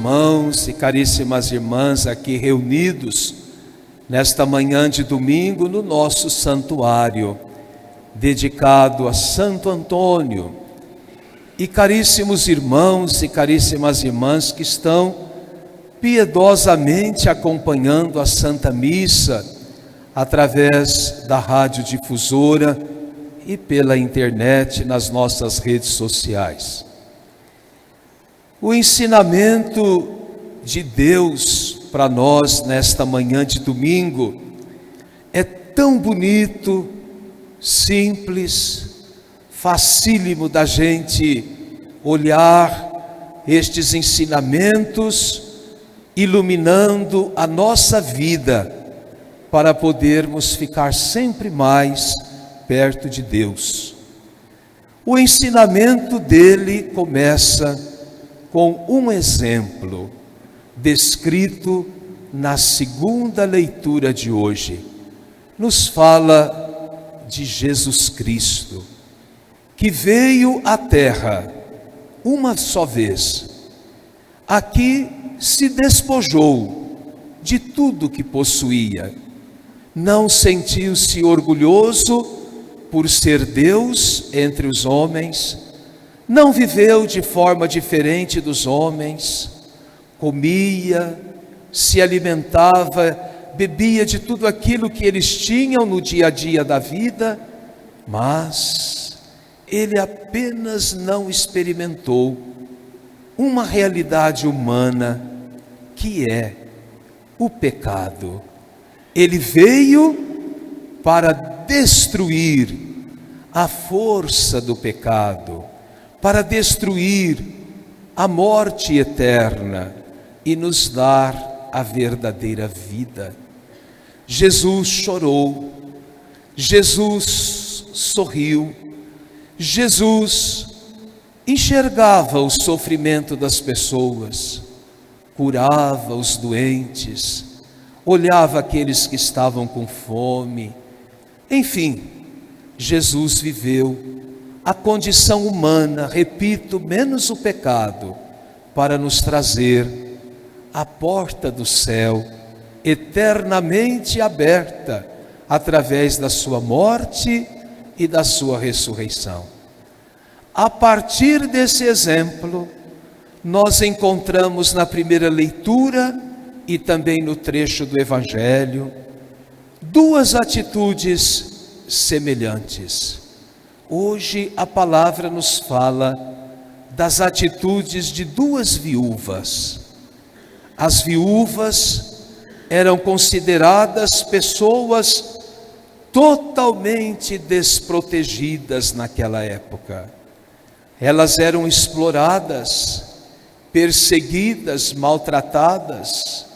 irmãos e caríssimas irmãs aqui reunidos nesta manhã de domingo no nosso santuário, dedicado a Santo Antônio, e caríssimos irmãos e caríssimas irmãs que estão piedosamente acompanhando a Santa Missa através da radiodifusora e pela internet nas nossas redes sociais. O ensinamento de Deus para nós nesta manhã de domingo é tão bonito, simples, facílimo da gente olhar estes ensinamentos, iluminando a nossa vida para podermos ficar sempre mais perto de Deus. O ensinamento dele começa com um exemplo descrito na segunda leitura de hoje. Nos fala de Jesus Cristo, que veio à terra uma só vez. Aqui se despojou de tudo que possuía. Não sentiu-se orgulhoso por ser Deus entre os homens. Não viveu de forma diferente dos homens. Comia, se alimentava, bebia de tudo aquilo que eles tinham no dia a dia da vida, mas ele apenas não experimentou uma realidade humana que é o pecado. Ele veio para destruir a força do pecado, para destruir a morte eterna e nos dar a verdadeira vida. Jesus chorou, Jesus sorriu, Jesus enxergava o sofrimento das pessoas, curava os doentes, olhava aqueles que estavam com fome. Enfim, Jesus viveu a condição humana, repito, menos o pecado, para nos trazer a porta do céu eternamente aberta através da sua morte e da sua ressurreição. A partir desse exemplo, nós encontramos na primeira leitura e também no trecho do Evangelho duas atitudes semelhantes. Hoje a palavra nos fala das atitudes de duas viúvas. As viúvas eram consideradas pessoas totalmente desprotegidas naquela época. Elas eram exploradas, perseguidas, maltratadas,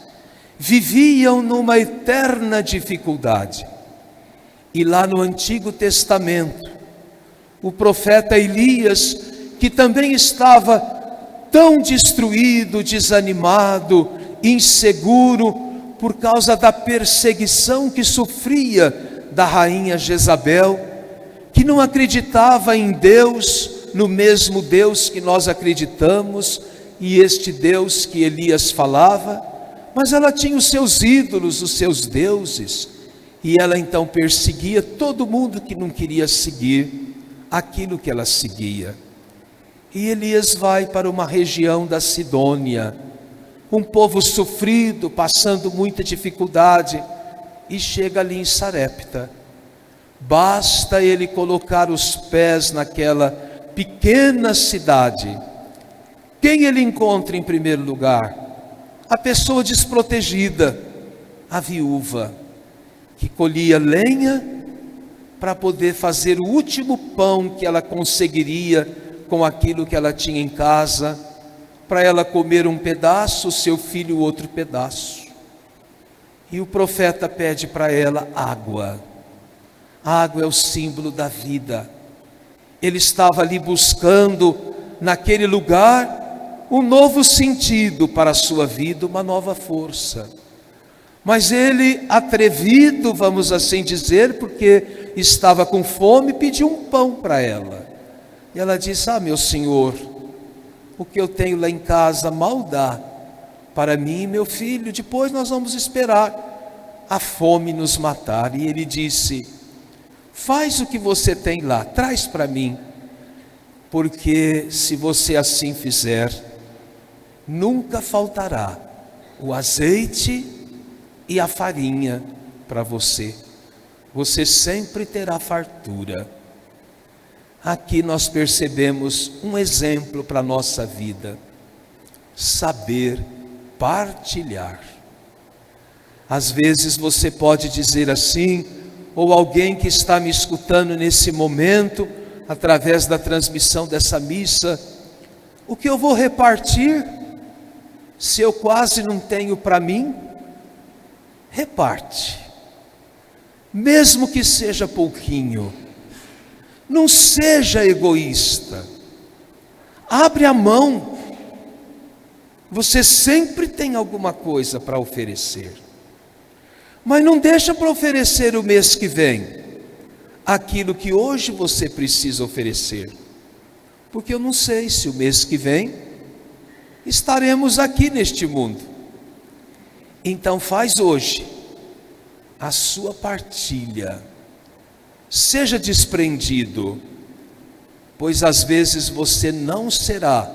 viviam numa eterna dificuldade. E lá no Antigo Testamento, o profeta Elias, que também estava tão destruído, desanimado, inseguro, por causa da perseguição que sofria da rainha Jezabel, que não acreditava em Deus, no mesmo Deus que nós acreditamos, e este Deus que Elias falava, mas ela tinha os seus ídolos, os seus deuses, e ela então perseguia todo mundo que não queria seguir aquilo que ela seguia. E Elias vai para uma região da Sidônia, um povo sofrido, passando muita dificuldade, e chega ali em Sarepta. Basta ele colocar os pés naquela pequena cidade. Quem ele encontra em primeiro lugar? A pessoa desprotegida, a viúva, que colhia lenha para poder fazer o último pão que ela conseguiria com aquilo que ela tinha em casa, para ela comer um pedaço, seu filho outro pedaço. E o profeta pede para ela água. A água é o símbolo da vida. Ele estava ali buscando, naquele lugar, um novo sentido para a sua vida, uma nova força. Mas ele, atrevido, vamos assim dizer, porque estava com fome, pediu um pão para ela. E ela disse: meu senhor, o que eu tenho lá em casa mal dá para mim e meu filho, depois nós vamos esperar a fome nos matar. E ele disse: faz o que você tem lá, traz para mim, porque se você assim fizer, nunca faltará o azeite e a farinha para você. Você sempre terá fartura. Aqui nós percebemos um exemplo para a nossa vida: saber partilhar. Às vezes você pode dizer assim, ou alguém que está me escutando nesse momento, através da transmissão dessa missa: o que eu vou repartir, se eu quase não tenho para mim? Reparte, mesmo que seja pouquinho. Não seja egoísta, abre a mão. Você sempre tem alguma coisa para oferecer, mas não deixa para oferecer o mês que vem aquilo que hoje você precisa oferecer, porque eu não sei se o mês que vem estaremos aqui neste mundo. Então faz hoje a sua partilha, seja desprendido, pois às vezes você não será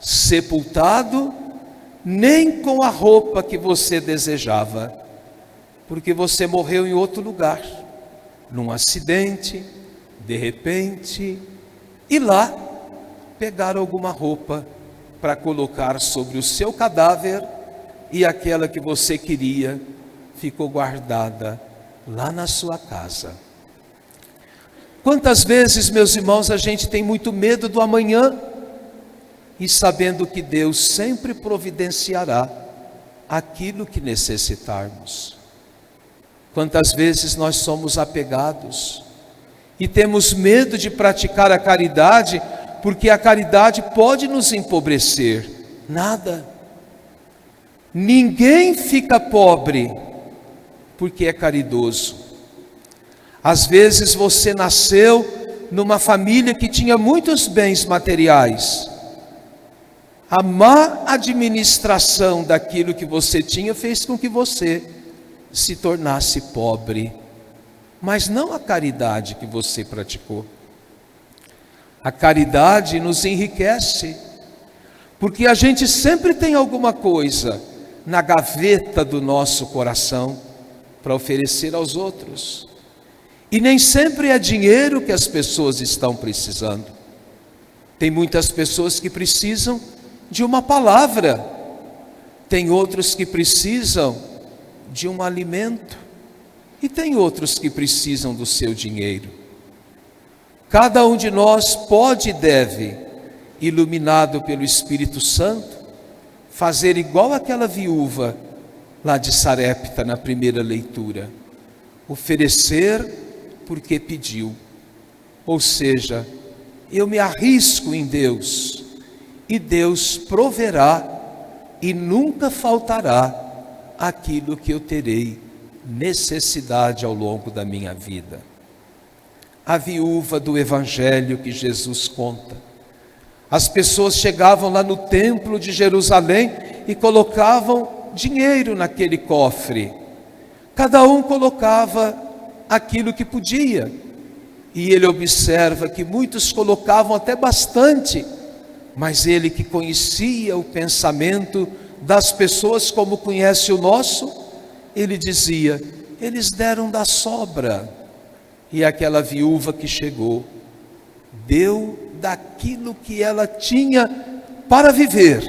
sepultado nem com a roupa que você desejava, porque você morreu em outro lugar, num acidente, de repente, e lá pegaram alguma roupa para colocar sobre o seu cadáver, e aquela que você queria ficou guardada lá na sua casa. Quantas vezes, meus irmãos, a gente tem muito medo do amanhã, e sabendo que Deus sempre providenciará aquilo que necessitarmos. Quantas vezes nós somos apegados e temos medo de praticar a caridade, porque a caridade pode nos empobrecer. Nada. Ninguém fica pobre porque é caridoso. Às vezes você nasceu numa família que tinha muitos bens materiais. A má administração daquilo que você tinha fez com que você se tornasse pobre, mas não a caridade que você praticou. A caridade nos enriquece, porque a gente sempre tem alguma coisa na gaveta do nosso coração para oferecer aos outros. E nem sempre é dinheiro que as pessoas estão precisando. Tem muitas pessoas que precisam de uma palavra, tem outros que precisam de um alimento, e tem outros que precisam do seu dinheiro. Cada um de nós pode e deve, iluminado pelo Espírito Santo, fazer igual aquela viúva lá de Sarepta na primeira leitura: oferecer porque pediu. Ou seja, eu me arrisco em Deus, e Deus proverá, e nunca faltará aquilo que eu terei necessidade ao longo da minha vida. A viúva do Evangelho que Jesus conta, as pessoas chegavam lá no templo de Jerusalém e colocavam dinheiro naquele cofre. Cada um colocava aquilo que podia, e ele observa que muitos colocavam até bastante, mas ele, que conhecia o pensamento das pessoas como conhece o nosso, ele dizia: eles deram da sobra. E aquela viúva que chegou, deu daquilo que ela tinha para viver,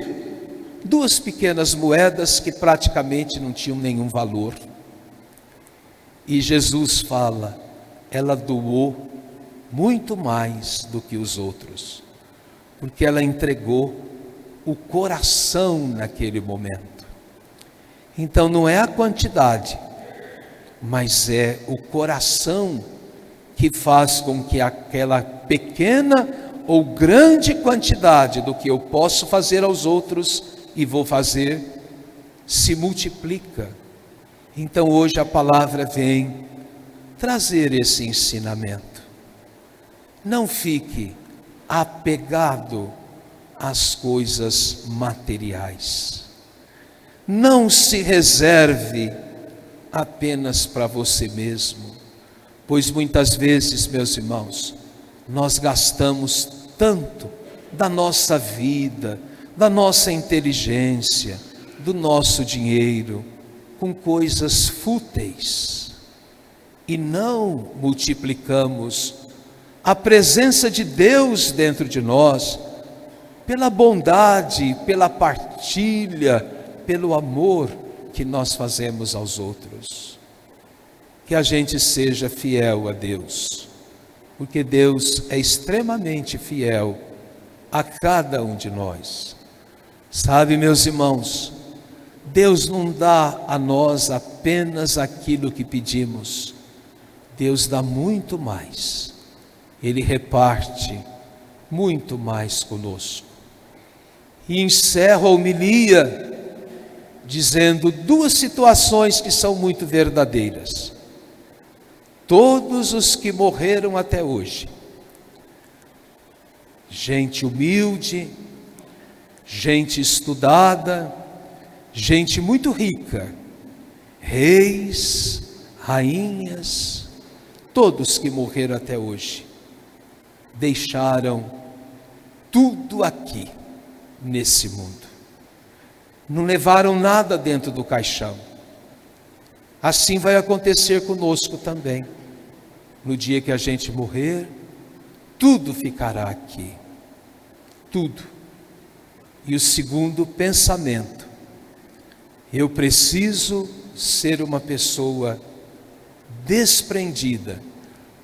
2 pequenas moedas que praticamente não tinham nenhum valor. E Jesus fala: ela doou muito mais do que os outros, porque ela entregou o coração naquele momento. Então não é a quantidade, mas é o coração que faz com que aquela pequena ou grande quantidade do que eu posso fazer aos outros e vou fazer, se multiplica. Então hoje a palavra vem trazer esse ensinamento. Não fique apegado às coisas materiais. Não se reserve apenas para você mesmo, pois muitas vezes, meus irmãos, nós gastamos tanto da nossa vida, da nossa inteligência, do nosso dinheiro, com coisas fúteis, e não multiplicamos a presença de Deus dentro de nós, pela bondade, pela partilha, pelo amor que nós fazemos aos outros. Que a gente seja fiel a Deus, porque Deus é extremamente fiel a cada um de nós. Sabe, meus irmãos, Deus não dá a nós apenas aquilo que pedimos, Deus dá muito mais, Ele reparte muito mais conosco. E encerro a homilia dizendo duas situações que são muito verdadeiras. Todos os que morreram até hoje, gente humilde, gente estudada, gente muito rica, reis, rainhas, todos que morreram até hoje, deixaram tudo aqui nesse mundo. Não levaram nada dentro do caixão. Assim vai acontecer conosco também. No dia que a gente morrer, tudo ficará aqui. Tudo. E o segundo pensamento: eu preciso ser uma pessoa desprendida,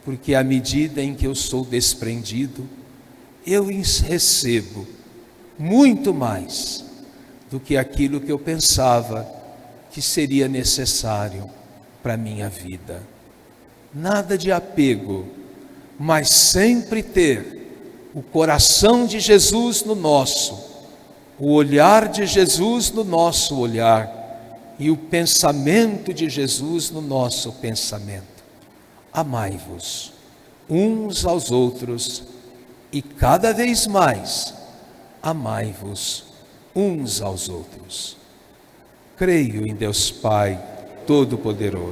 porque à medida em que eu sou desprendido, eu recebo muito mais do que aquilo que eu pensava que seria necessário para a minha vida. Nada de apego, mas sempre ter o coração de Jesus no nosso, o olhar de Jesus no nosso olhar e o pensamento de Jesus no nosso pensamento. Amai-vos uns aos outros e cada vez mais amai-vos uns aos outros. Creio em Deus Pai Todo-Poderoso,